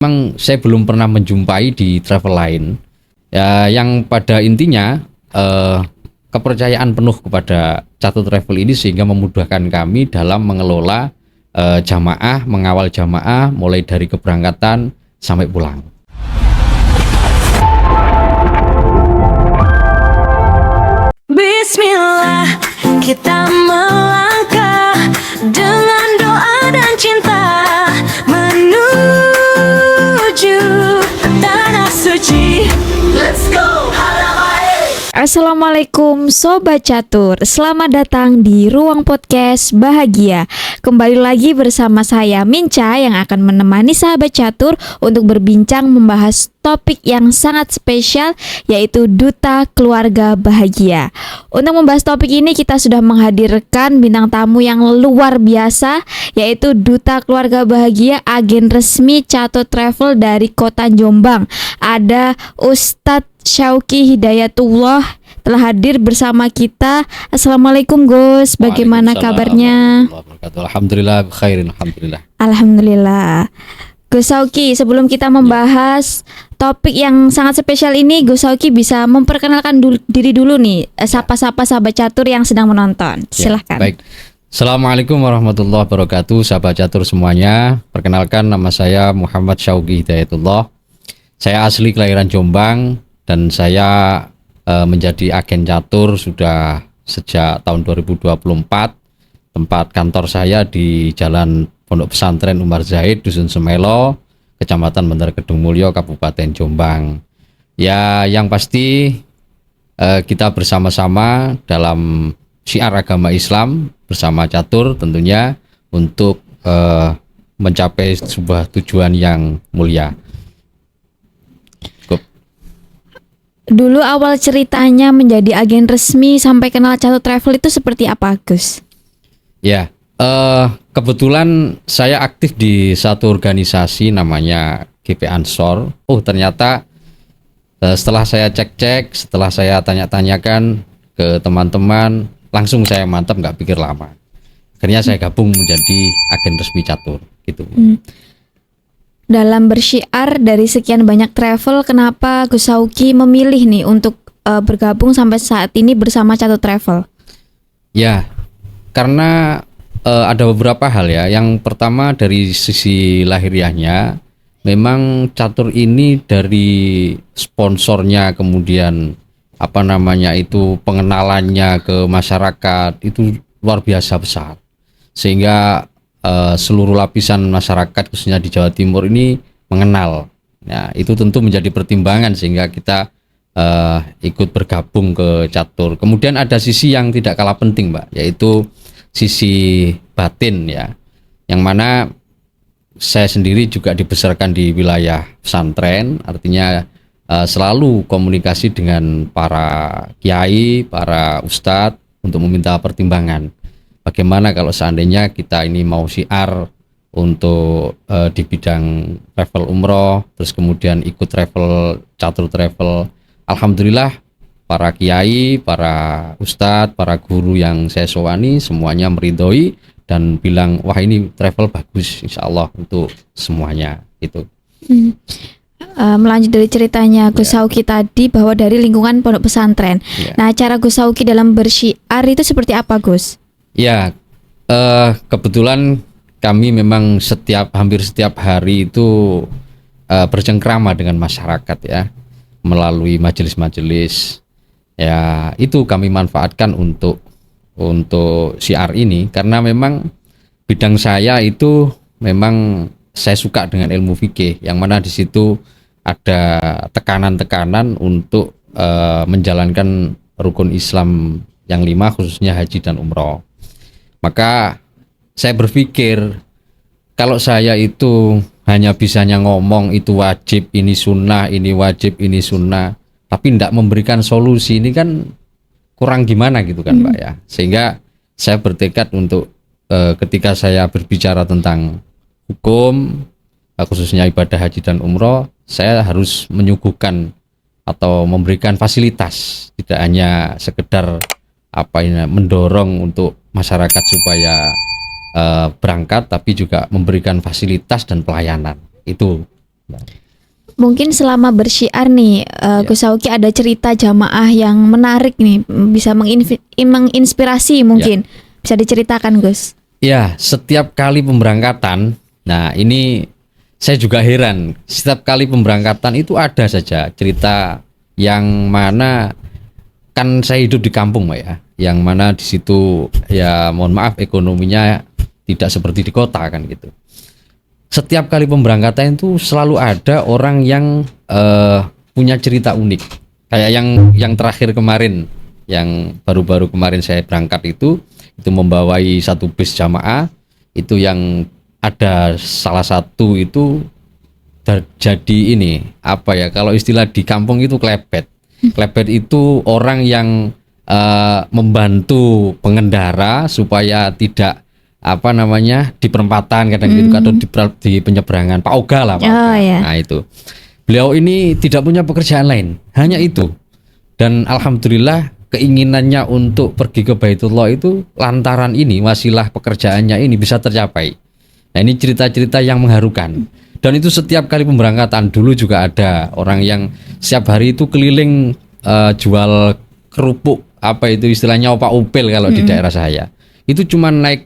Memang saya belum pernah menjumpai di travel lain ya, yang pada intinya kepercayaan penuh kepada Catur Travel ini sehingga memudahkan kami dalam mengelola jamaah, mengawal jamaah mulai dari keberangkatan sampai pulang. Bismillah, kita melangkah dengan doa dan cinta menuju tanah suci. Let's go. Assalamualaikum Sobat Catur, selamat datang di Ruang Podcast Bahagia. Kembali lagi bersama saya Minca yang akan menemani sahabat catur untuk berbincang membahas topik yang sangat spesial, yaitu Duta Keluarga Bahagia. Untuk membahas topik ini kita sudah menghadirkan bintang tamu yang luar biasa, yaitu Duta Keluarga Bahagia, agen resmi Catur Travel dari Kota Jombang. Ada Ustadz Syauqi Hidayatullah telah hadir bersama kita. Assalamualaikum Gus, bagaimana kabarnya? Alhamdulillah, khairin, alhamdulillah. Alhamdulillah. Gus Syauqi, sebelum kita membahas topik yang sangat spesial ini, Gus Syauqi bisa memperkenalkan diri dulu nih, sapa-sapa sahabat catur yang sedang menonton. Silahkan. Baik. Assalamualaikum warahmatullahi wabarakatuh, sahabat catur semuanya. Perkenalkan, nama saya Muhammad Syauqi Hidayatullah. Saya asli kelahiran Jombang dan saya menjadi agen catur sudah sejak tahun 2024. Tempat kantor saya di Jalan Pondok Pesantren Umar Zaid, Dusun Semelo, Kecamatan Bantar Kedung Mulyo, Kabupaten Jombang. Ya, yang pasti kita bersama-sama dalam syiar agama Islam bersama catur tentunya untuk mencapai sebuah tujuan yang mulia. Dulu awal ceritanya menjadi agen resmi sampai kenal Catur Travel itu seperti apa, Gus? Ya, kebetulan saya aktif di satu organisasi namanya GP Ansor. Oh, ternyata setelah saya cek-cek, setelah saya tanya-tanyakan ke teman-teman, langsung saya mantap, nggak pikir lama. Akhirnya saya gabung menjadi agen resmi catur, gitu. Dalam bersyiar dari sekian banyak travel, kenapa Gus Syauqi memilih nih untuk bergabung sampai saat ini bersama Catur Travel? Ya, karena ada beberapa hal ya. Yang pertama dari sisi lahiriahnya, memang catur ini dari sponsornya, kemudian pengenalannya ke masyarakat itu luar biasa besar, sehingga seluruh lapisan masyarakat khususnya di Jawa Timur ini mengenal. Ya, itu tentu menjadi pertimbangan sehingga kita ikut bergabung ke catur. Kemudian ada sisi yang tidak kalah penting, Mbak, yaitu sisi batin ya, yang mana saya sendiri juga dibesarkan di wilayah pesantren, artinya selalu komunikasi dengan para kiai, para ustadz untuk meminta pertimbangan. Bagaimana kalau seandainya kita ini mau syiar untuk di bidang travel umroh, terus kemudian ikut catur travel. Alhamdulillah para kiai, para ustadz, para guru yang saya sowani semuanya meridhoi dan bilang, wah ini travel bagus insya Allah untuk semuanya itu. Melanjut dari ceritanya Gus Syauqi tadi bahwa dari lingkungan pondok pesantren. Nah, cara Gus Syauqi dalam bersyiar itu seperti apa, Gus? Ya, kebetulan kami memang hampir setiap hari itu bercengkrama dengan masyarakat ya, melalui majelis-majelis. Ya, itu kami manfaatkan untuk syiar ini karena memang bidang saya itu memang saya suka dengan ilmu fikih, yang mana di situ ada tekanan-tekanan untuk menjalankan rukun Islam yang 5 khususnya haji dan umroh. Maka saya berpikir kalau saya itu hanya bisanya ngomong itu wajib, ini sunnah, ini wajib, ini sunnah, tapi tidak memberikan solusi, ini kan kurang gimana gitu kan, Mbak ya. Sehingga saya bertekad untuk ketika saya berbicara tentang hukum, khususnya ibadah haji dan umroh, saya harus menyuguhkan atau memberikan fasilitas, tidak hanya sekedar mendorong untuk masyarakat supaya berangkat, tapi juga memberikan fasilitas dan pelayanan. Itu Mungkin selama bersyiar nih, Gus Sauki ada cerita jamaah yang menarik nih, bisa menginspirasi mungkin. Bisa diceritakan, Gus? Ya, setiap kali pemberangkatan, nah ini saya juga heran. Setiap kali pemberangkatan itu ada saja cerita yang mana, kan saya hidup di kampung, Mbak ya, yang mana di situ ya mohon maaf ekonominya tidak seperti di kota kan gitu. Setiap kali pemberangkatan itu selalu ada orang yang punya cerita unik. Kayak yang terakhir kemarin, yang baru-baru kemarin saya berangkat itu membawai satu bis jamaah, itu yang ada salah satu itu jadi ini apa ya, kalau istilah di kampung itu klepet. Klepet itu orang yang membantu pengendara supaya tidak apa namanya di perempatan kadang gitu, atau di penyeberangan, Pak Oga lah, Pak Oga. Yeah. Nah itu beliau ini tidak punya pekerjaan lain, hanya itu, dan alhamdulillah keinginannya untuk pergi ke Baitullah itu lantaran ini, wasilah pekerjaannya ini bisa tercapai. Nah ini cerita-cerita yang mengharukan, dan itu setiap kali pemberangkatan. Dulu juga ada orang yang setiap hari itu keliling jual kerupuk, apa itu istilahnya opak upil kalau di daerah saya, itu cuma naik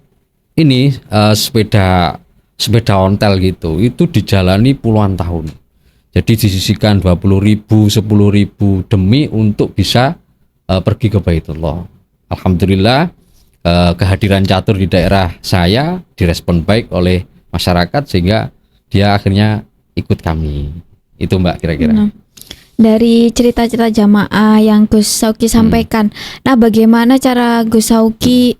ini sepeda ontel gitu, itu dijalani puluhan tahun. Jadi disisihkan 20.000, 10.000 demi untuk bisa pergi ke Baitullah. Alhamdulillah kehadiran catur di daerah saya direspon baik oleh masyarakat sehingga dia akhirnya ikut kami. Itu Mbak kira-kira. Dari cerita-cerita jamaah yang Gus Sauki sampaikan, nah bagaimana cara Gus Sauki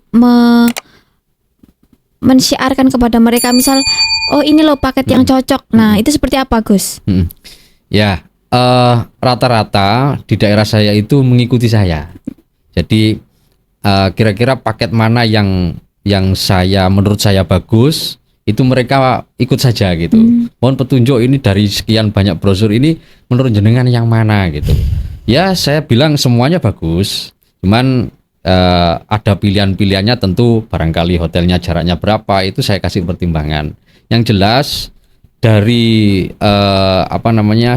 mensyiarkan kepada mereka, misal oh ini loh paket yang cocok. Nah itu seperti apa, Gus? Ya, rata-rata di daerah saya itu mengikuti saya. Jadi kira-kira paket mana yang menurut saya bagus, itu mereka ikut saja gitu. Mohon petunjuk ini dari sekian banyak brosur ini, menurut jenengan yang mana gitu. Ya saya bilang semuanya bagus, cuman ada pilihan-pilihannya, tentu barangkali hotelnya jaraknya berapa, itu saya kasih pertimbangan. Yang jelas dari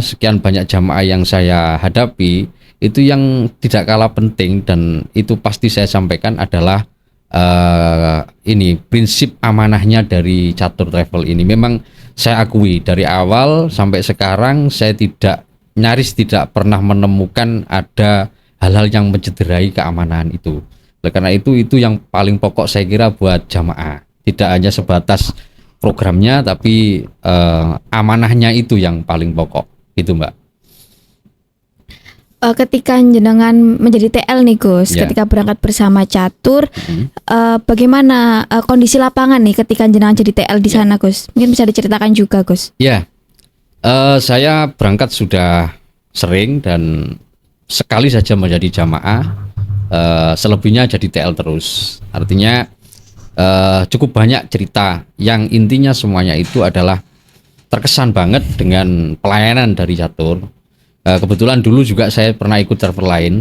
sekian banyak jamaah yang saya hadapi, itu yang tidak kalah penting dan itu pasti saya sampaikan adalah ini prinsip amanahnya dari Catur Travel ini. Memang saya akui dari awal sampai sekarang saya nyaris tidak pernah menemukan ada hal-hal yang mencederai keamanan itu. Oleh karena itu yang paling pokok saya kira buat jamaah, tidak hanya sebatas programnya tapi amanahnya itu yang paling pokok itu, Mbak. Ketika jenengan menjadi TL nih, Gus, ketika berangkat bersama catur, bagaimana kondisi lapangan nih ketika jenengan jadi TL di sana, Gus? Mungkin bisa diceritakan juga, Gus. Ya, saya berangkat sudah sering dan sekali saja menjadi jamaah, selebihnya jadi TL terus. Artinya cukup banyak cerita yang intinya semuanya itu adalah terkesan banget dengan pelayanan dari catur. Kebetulan dulu juga saya pernah ikut travel lain,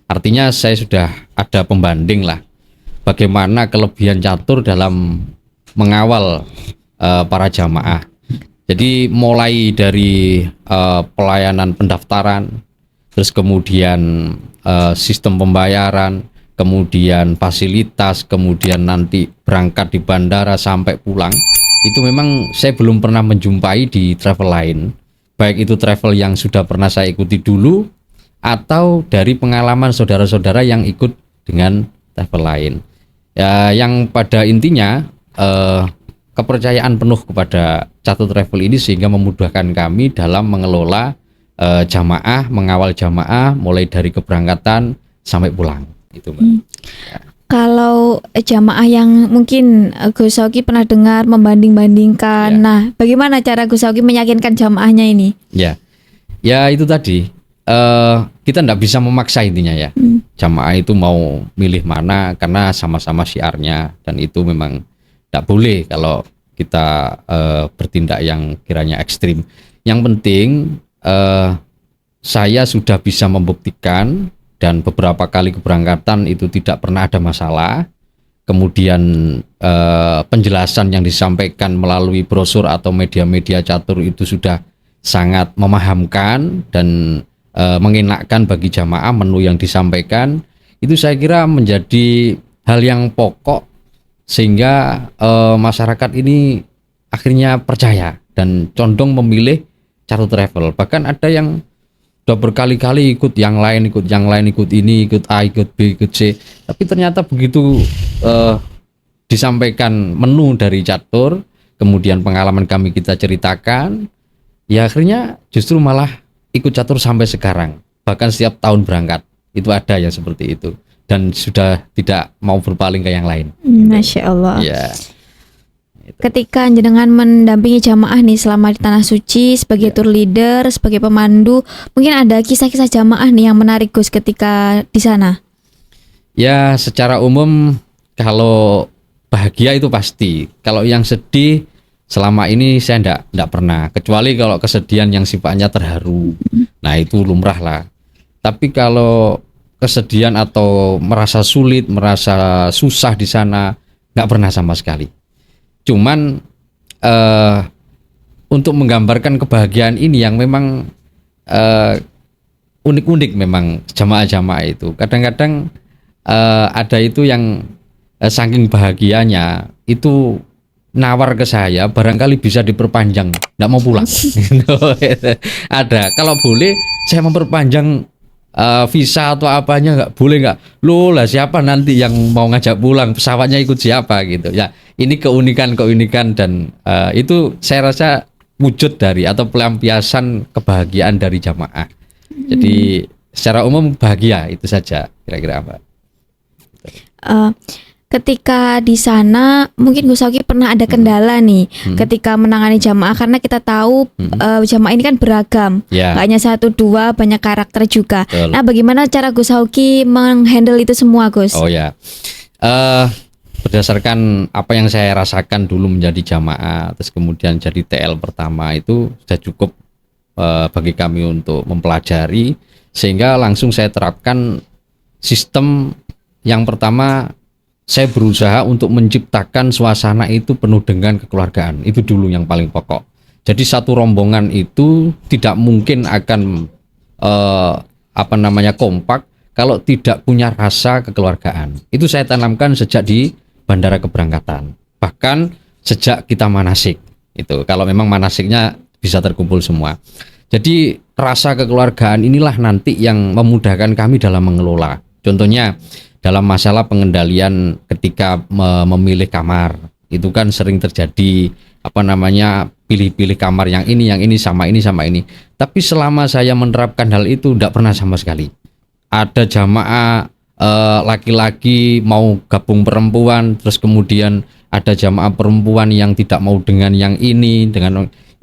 artinya saya sudah ada pembanding lah bagaimana kelebihan catur dalam mengawal para jamaah. Jadi mulai dari pelayanan pendaftaran, terus kemudian sistem pembayaran, kemudian fasilitas, kemudian nanti berangkat di bandara sampai pulang, itu memang saya belum pernah menjumpai di travel lain. Baik itu travel yang sudah pernah saya ikuti dulu atau dari pengalaman saudara-saudara yang ikut dengan travel lain. Ya, yang pada intinya kepercayaan penuh kepada Catur Travel ini sehingga memudahkan kami dalam mengelola jamaah, mengawal jamaah mulai dari keberangkatan sampai pulang. Itu, Mbak. Kalau jamaah yang mungkin Gus Sauki pernah dengar membanding-bandingkan, nah bagaimana cara Gus Sauki meyakinkan jamaahnya ini? Ya itu tadi, kita tidak bisa memaksa intinya ya. Jamaah itu mau milih mana karena sama-sama syiarnya, dan itu memang tidak boleh kalau kita bertindak yang kiranya ekstrim. Yang penting saya sudah bisa membuktikan dan beberapa kali keberangkatan itu tidak pernah ada masalah. Kemudian penjelasan yang disampaikan melalui brosur atau media-media catur itu sudah sangat memahamkan dan mengenakkan bagi jamaah menu yang disampaikan. Itu saya kira menjadi hal yang pokok sehingga masyarakat ini akhirnya percaya dan condong memilih Catur Travel. Bahkan ada yang udah berkali-kali ikut yang lain, ikut ini, ikut A, ikut B, ikut C. Tapi ternyata begitu disampaikan menu dari Catur, kemudian pengalaman kami kita ceritakan, ya akhirnya justru malah ikut Catur sampai sekarang. Bahkan setiap tahun berangkat itu ada yang seperti itu dan sudah tidak mau berpaling ke yang lain. Masya Allah. Ya. Ketika jenengan mendampingi jamaah nih selama di Tanah Suci sebagai tour leader, sebagai pemandu, mungkin ada kisah-kisah jamaah nih yang menarik Gus ketika di sana. Ya, secara umum kalau bahagia itu pasti. Kalau yang sedih selama ini saya enggak pernah, kecuali kalau kesedihan yang sifatnya terharu. Nah, itu lumrah lah. Tapi kalau kesedihan atau merasa sulit, merasa susah di sana, enggak pernah sama sekali. Cuman untuk menggambarkan kebahagiaan ini yang memang unik-unik memang jamaah-jamaah itu. Kadang-kadang ada itu yang saking bahagianya itu nawar ke saya, barangkali bisa diperpanjang, nggak mau pulang. Ada, kalau boleh saya memperpanjang visa atau apanya, nggak boleh nggak? Loh lah, siapa nanti yang mau ngajak pulang, pesawatnya ikut siapa gitu ya. Ini keunikan dan itu saya rasa wujud dari atau pelampiasan kebahagiaan dari jamaah. Jadi secara umum bahagia itu saja kira-kira apa. Ketika di sana mungkin Gus Sauki pernah ada kendala nih ketika menangani jamaah, karena kita tahu jamaah ini kan beragam, Ya. gak hanya 1, 2, banyak karakter juga. Betul. Nah, bagaimana cara Gus Sauki menghandle itu semua, Gus? Oh ya, berdasarkan apa yang saya rasakan dulu menjadi jamaah, terus kemudian jadi TL pertama, itu sudah cukup bagi kami untuk mempelajari, sehingga langsung saya terapkan sistem yang pertama. Saya berusaha untuk menciptakan suasana itu penuh dengan kekeluargaan. Itu dulu yang paling pokok. Jadi satu rombongan itu tidak mungkin akan kompak kalau tidak punya rasa kekeluargaan. Itu saya tanamkan sejak di bandara keberangkatan. Bahkan sejak kita manasik. Itu kalau memang manasiknya bisa terkumpul semua. Jadi rasa kekeluargaan inilah nanti yang memudahkan kami dalam mengelola. Contohnya dalam masalah pengendalian ketika memilih kamar, itu kan sering terjadi pilih-pilih kamar yang ini sama ini. Tapi selama saya menerapkan hal itu tidak pernah sama sekali. Ada jamaah laki-laki mau gabung perempuan, terus kemudian ada jamaah perempuan yang tidak mau dengan yang ini,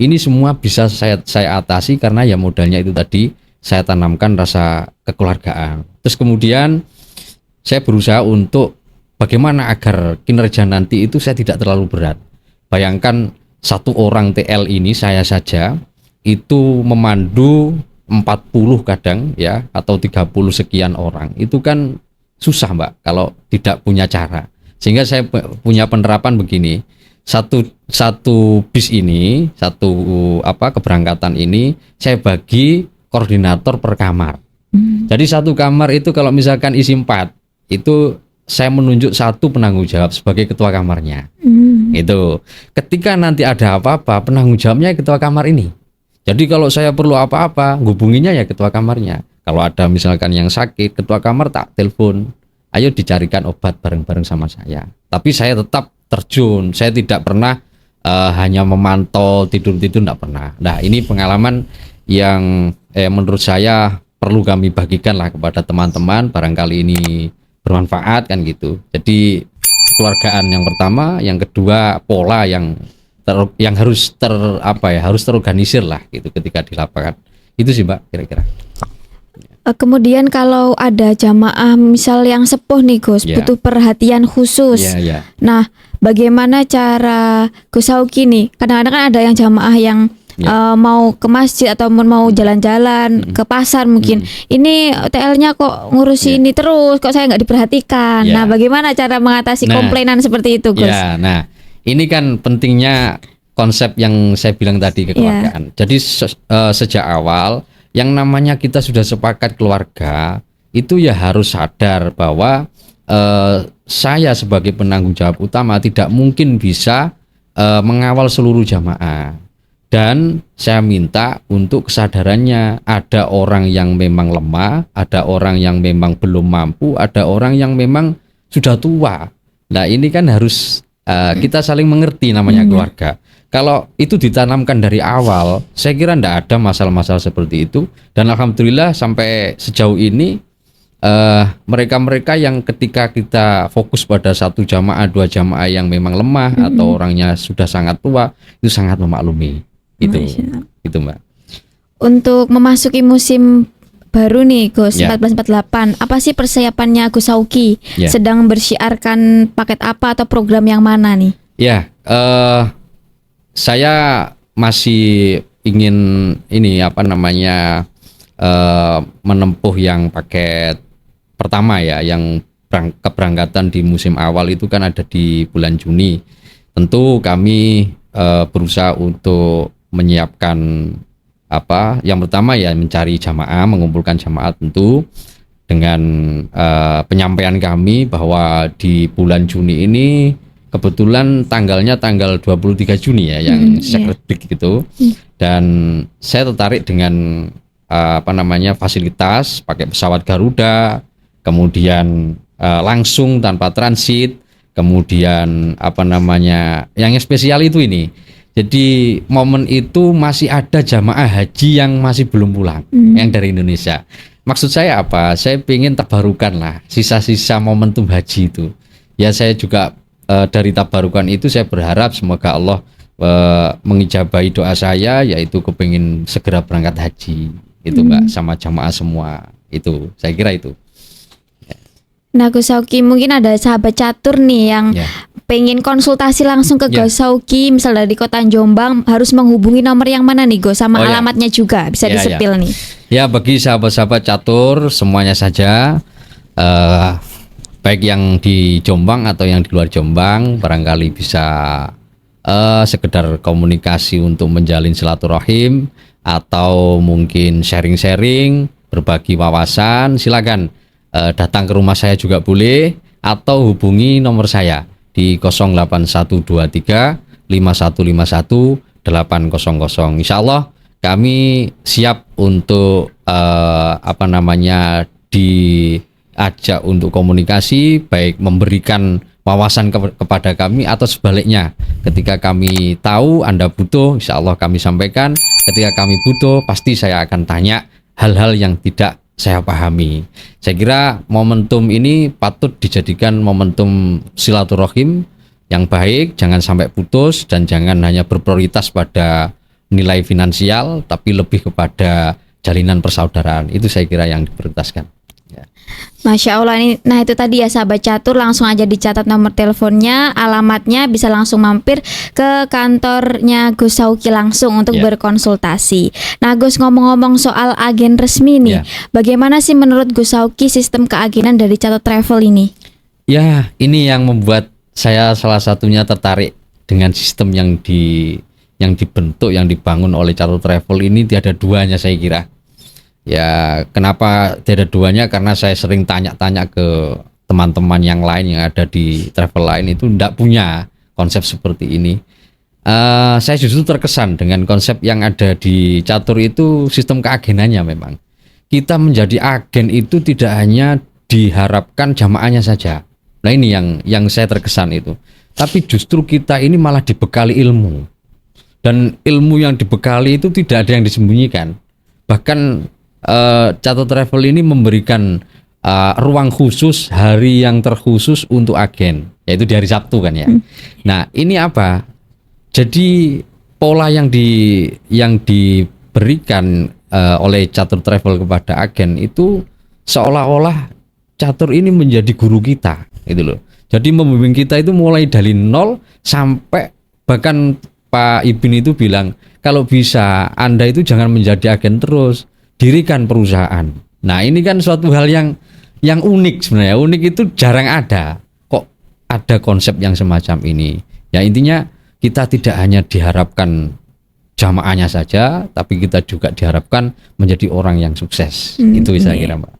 ini semua bisa saya atasi karena ya modalnya itu tadi saya tanamkan rasa kekeluargaan. Terus kemudian saya berusaha untuk bagaimana agar kinerja nanti itu saya tidak terlalu berat. Bayangkan satu orang TL ini saya saja itu memandu 40 kadang ya, atau 30 sekian orang. Itu kan susah Mbak kalau tidak punya cara. Sehingga saya punya penerapan begini. Satu bis ini, keberangkatan ini saya bagi koordinator per kamar. Jadi satu kamar itu kalau misalkan isi 4, itu saya menunjuk satu penanggung jawab sebagai ketua kamarnya. Itu ketika nanti ada apa-apa, penanggung jawabnya ketua kamar ini. Jadi kalau saya perlu apa-apa, hubunginya ya ketua kamarnya. Kalau ada misalkan yang sakit, ketua kamar tak telepon, ayo dicarikan obat bareng-bareng sama saya. Tapi saya tetap terjun, saya tidak pernah hanya memantau tidur-tidur, tidak pernah. Nah, ini pengalaman yang menurut saya perlu kami bagikan lah kepada teman-teman, barangkali ini bermanfaat kan gitu. Jadi kekeluargaan yang pertama, yang kedua pola yang harus harus terorganisir lah gitu ketika di lapangan. Itu sih Mbak kira-kira. Kemudian kalau ada jamaah misal yang sepuh nih Gus, butuh perhatian khusus. Nah, bagaimana cara Gus Sauki nih? Kadang-kadang kan ada yang jamaah yang mau ke masjid atau mau jalan-jalan ke pasar mungkin. Ini TL-nya kok ngurusi ini terus, kok saya nggak diperhatikan. Nah, bagaimana cara mengatasi komplainan seperti itu, Gus? Nah, ini kan pentingnya konsep yang saya bilang tadi kekeluargaan. Jadi sejak awal yang namanya kita sudah sepakat keluarga itu ya harus sadar bahwa saya sebagai penanggung jawab utama tidak mungkin bisa mengawal seluruh jamaah. Dan saya minta untuk kesadarannya, ada orang yang memang lemah, ada orang yang memang belum mampu, ada orang yang memang sudah tua. Nah ini kan harus kita saling mengerti namanya keluarga. Kalau itu ditanamkan dari awal, saya kira tidak ada masalah-masalah seperti itu. Dan alhamdulillah sampai sejauh ini mereka-mereka yang ketika kita fokus pada satu jamaah, dua jamaah yang memang lemah atau orangnya sudah sangat tua, itu sangat memaklumi. Itu Mbak. Untuk memasuki musim baru nih Gus, Ya. 1448, apa sih persiapannya Gus Sauki? Ya. Sedang bersiarkan paket apa atau program yang mana nih? Ya, saya masih ingin ini menempuh yang paket pertama ya, yang keberangkatan di musim awal itu kan ada di bulan Juni. Tentu kami berusaha untuk menyiapkan yang pertama ya mencari jamaah, mengumpulkan jamaah tentu dengan penyampaian kami bahwa di bulan Juni ini kebetulan tanggalnya tanggal 23 Juni ya yang Sacred Week gitu. Dan saya tertarik dengan fasilitas pakai pesawat Garuda, kemudian langsung tanpa transit, kemudian yang spesial itu ini. Jadi momen itu masih ada jamaah haji yang masih belum pulang, yang dari Indonesia. Maksud saya apa? Saya ingin tabarukan lah sisa-sisa momentum haji itu. Ya saya juga dari tabarukan itu saya berharap semoga Allah mengijabahi doa saya, yaitu kepingin segera berangkat haji. Itu Mbak, sama jamaah semua. Itu saya kira itu. Nah Gus Sauki, mungkin ada sahabat catur nih yang pengen konsultasi langsung ke Gus Sauki, misal dari kota Jombang, harus menghubungi nomor yang mana nih Gus, sama alamatnya juga bisa disepil nih. Ya, bagi sahabat-sahabat catur semuanya saja, baik yang di Jombang atau yang di luar Jombang, barangkali bisa sekedar komunikasi untuk menjalin silaturahim atau mungkin sharing-sharing, berbagi wawasan, silakan datang ke rumah saya juga boleh, atau hubungi nomor saya di 08123 5151 800. Insya Allah kami siap untuk diajak untuk komunikasi, baik memberikan wawasan kepada kami atau sebaliknya. Ketika kami tahu Anda butuh, insya Allah kami sampaikan. Ketika kami butuh, pasti saya akan tanya hal-hal yang tidak saya pahami. Saya kira momentum ini patut dijadikan momentum silaturahim yang baik, jangan sampai putus dan jangan hanya berprioritas pada nilai finansial, tapi lebih kepada jalinan persaudaraan. Itu saya kira yang diprioritaskan. Ya. Masya Allah ini, nah itu tadi ya sahabat catur, langsung aja dicatat nomor teleponnya, alamatnya, bisa langsung mampir ke kantornya Gus Sauki langsung untuk berkonsultasi. Nah Gus, ngomong-ngomong soal agen resmi nih, bagaimana sih menurut Gus Sauki sistem keagenan dari Catur Travel ini? Ya, ini yang membuat saya salah satunya tertarik dengan sistem yang dibentuk, yang dibangun oleh Catur Travel ini. Tiada duanya saya kira. Ya, kenapa tidak duanya? Karena saya sering tanya-tanya ke teman-teman yang lain yang ada di travel lain, itu tidak punya konsep seperti ini. Saya justru terkesan dengan konsep yang ada di Catur itu, sistem keagenannya memang. Kita menjadi agen itu tidak hanya diharapkan jamaahnya saja. Nah ini yang saya terkesan itu. Tapi justru kita ini malah dibekali ilmu. Dan ilmu yang dibekali itu tidak ada yang disembunyikan. Bahkan Catur Travel ini memberikan ruang khusus, hari yang terkhusus untuk agen, yaitu di hari Sabtu kan ya. Nah ini apa? Jadi pola yang diberikan oleh Catur Travel kepada agen itu seolah-olah Catur ini menjadi guru kita, gitu loh. Jadi membimbing kita itu mulai dari nol sampai, bahkan Pak Ibin itu bilang kalau bisa Anda itu jangan menjadi agen terus, dirikan perusahaan. Nah ini kan suatu hal yang unik sebenarnya. Unik itu jarang ada. Kok ada konsep yang semacam ini? Ya intinya kita tidak hanya diharapkan jamaahnya saja, tapi kita juga diharapkan menjadi orang yang sukses. Itu saya kira, Mbak.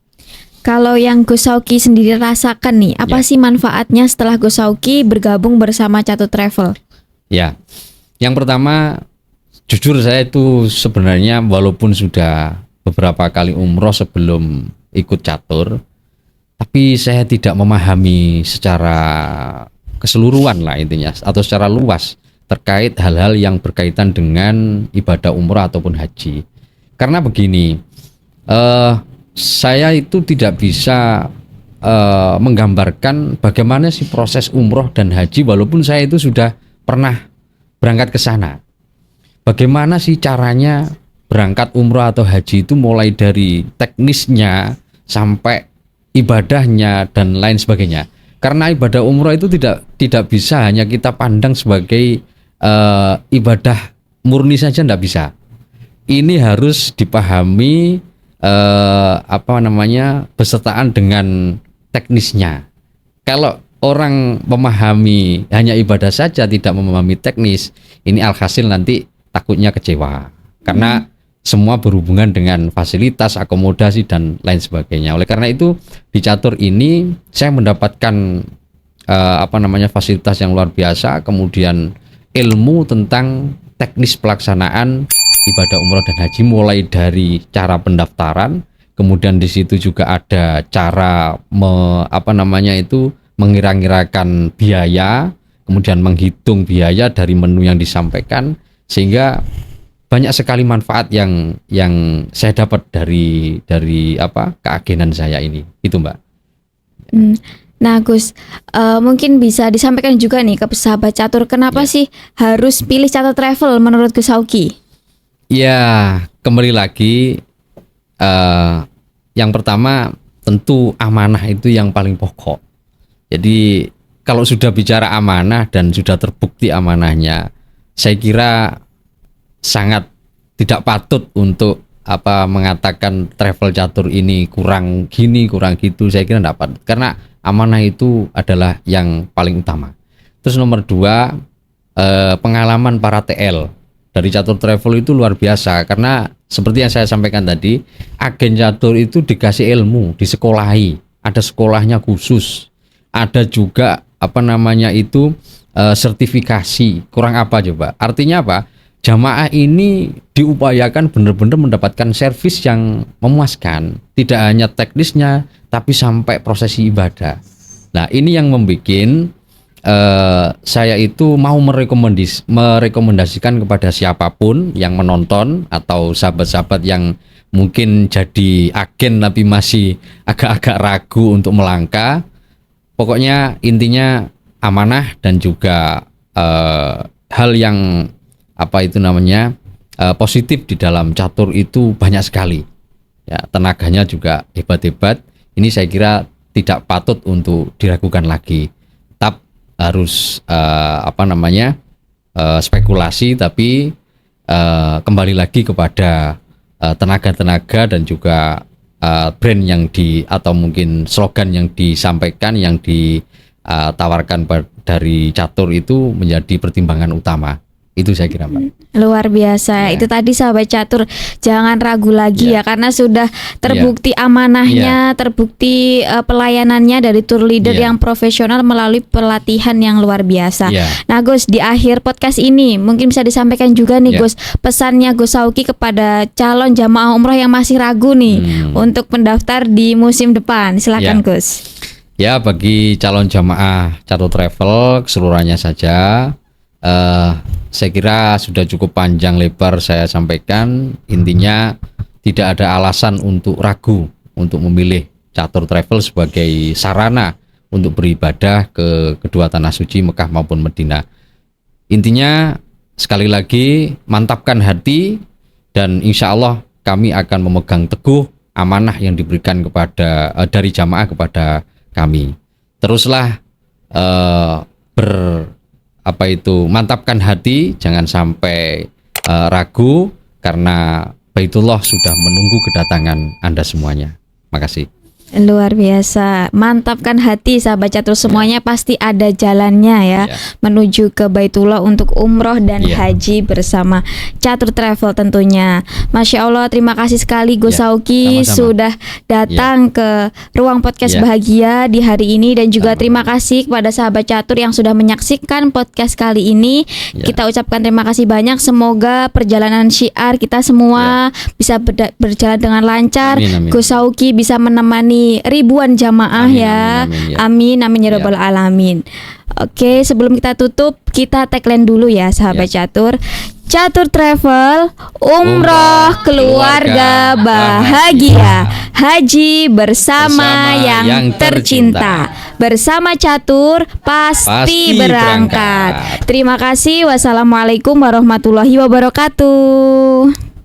Kalau yang Gus Sauki sendiri rasakan nih, apa sih manfaatnya setelah Gus Sauki bergabung bersama Catur Travel? Ya, yang pertama, jujur saya itu sebenarnya walaupun sudah beberapa kali umroh sebelum ikut catur, tapi saya tidak memahami secara keseluruhan lah intinya, atau secara luas terkait hal-hal yang berkaitan dengan ibadah umrah ataupun haji. Karena begini, saya itu tidak bisa menggambarkan bagaimana sih proses umroh dan haji walaupun saya itu sudah pernah berangkat ke sana. Bagaimana sih caranya berangkat umroh atau haji itu, mulai dari teknisnya sampai ibadahnya dan lain sebagainya. Karena ibadah umroh itu tidak bisa hanya kita pandang sebagai ibadah murni saja, tidak bisa. Ini harus dipahami besertaan dengan teknisnya. Kalau orang memahami hanya ibadah saja, tidak memahami teknis, ini alhasil nanti takutnya kecewa. Karena semua berhubungan dengan fasilitas, akomodasi dan lain sebagainya. Oleh karena itu di catur ini saya mendapatkan fasilitas yang luar biasa, kemudian ilmu tentang teknis pelaksanaan ibadah umroh dan haji, mulai dari cara pendaftaran, kemudian di situ juga ada cara mengira-ngirakan biaya, kemudian menghitung biaya dari menu yang disampaikan, sehingga banyak sekali manfaat yang saya dapat dari keagenan saya ini. Itu, Mbak. Nah Gus, mungkin bisa disampaikan juga nih ke sahabat catur, kenapa sih harus pilih Catur Travel menurut Gus Sauki? Ya, kembali lagi, yang pertama tentu amanah itu yang paling pokok. Jadi kalau sudah bicara amanah dan sudah terbukti amanahnya, saya kira sangat tidak patut untuk mengatakan travel catur ini kurang gini, kurang gitu. Saya kira tidak patut, karena amanah itu adalah yang paling utama. Terus nomor dua, pengalaman para TL dari Catur Travel itu luar biasa, karena seperti yang saya sampaikan tadi, agen catur itu dikasih ilmu, disekolahi, ada sekolahnya khusus, ada juga sertifikasi. Kurang apa coba? Artinya apa? Jamaah ini diupayakan benar-benar mendapatkan servis yang memuaskan, tidak hanya teknisnya tapi sampai prosesi ibadah. Nah, ini yang membuat saya itu mau merekomendasikan kepada siapapun yang menonton atau sahabat-sahabat yang mungkin jadi agen tapi masih agak-agak ragu untuk melangkah. Pokoknya intinya amanah dan juga hal yang positif di dalam catur itu banyak sekali. Ya, tenaganya juga hebat-hebat. Ini saya kira tidak patut untuk diragukan lagi. Tetap harus spekulasi, tapi kembali lagi kepada tenaga-tenaga dan juga brand yang atau mungkin slogan yang disampaikan, yang ditawarkan dari catur itu menjadi pertimbangan utama. Itu saya kira, Mbak. Luar biasa. Itu tadi sahabat catur, jangan ragu lagi ya, karena sudah terbukti amanahnya, terbukti pelayanannya dari tour leader yang profesional melalui pelatihan yang luar biasa. Nah Gus, di akhir podcast ini mungkin bisa disampaikan juga nih Gus, pesannya Gus Sauki kepada calon jamaah umroh yang masih ragu nih untuk mendaftar di musim depan. Silakan Gus. Ya, bagi calon jamaah Catur Travel keseluruhannya saja, saya kira sudah cukup panjang lebar saya sampaikan. Intinya tidak ada alasan untuk ragu untuk memilih Catur Travel sebagai sarana untuk beribadah ke kedua tanah suci Mekah maupun Madinah. Intinya sekali lagi, mantapkan hati dan insya Allah kami akan memegang teguh amanah yang diberikan dari jamaah kepada kami. Teruslah mantapkan hati, jangan sampai ragu, karena Baitullah sudah menunggu kedatangan Anda semuanya. Makasih. Luar biasa, mantapkan hati sahabat catur semuanya, pasti ada jalannya ya, menuju ke Baitullah untuk umroh dan haji bersama Catur Travel tentunya. Masya Allah, terima kasih sekali Gus Sauki sama-sama. sudah datang ke ruang podcast bahagia di hari ini, dan juga terima kasih kepada sahabat catur yang sudah menyaksikan podcast kali ini. Kita ucapkan terima kasih banyak, semoga perjalanan syiar kita semua bisa berjalan dengan lancar. Amin. Gus Sauki bisa menemani ribuan jamaah amin ya rabbal alamin. Oke, sebelum kita tutup, kita tagline dulu ya sahabat catur. Catur Travel, umroh keluarga bahagia, haji bersama yang tercinta. Bersama catur pasti berangkat. Terima kasih. Wassalamualaikum warahmatullahi wabarakatuh.